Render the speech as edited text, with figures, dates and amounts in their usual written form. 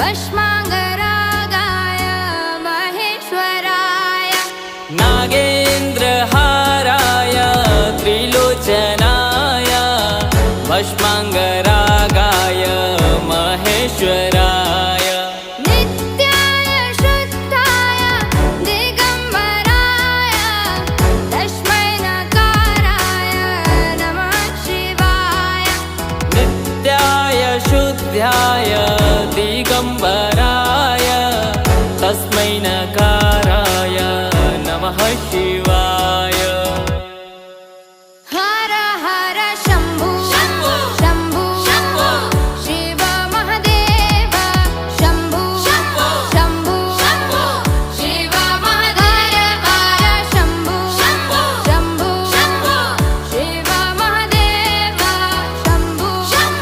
भस्माङ्गरागाय महेश्वराय नागेन्द्रहाराय त्रिलोचनाय भस्माङ्गरागाय महेश्वराय नित्याय शुद्धाय दिगम्बराय तस्मै नकाराय नमः शिवाय नित्याय शुद्धाय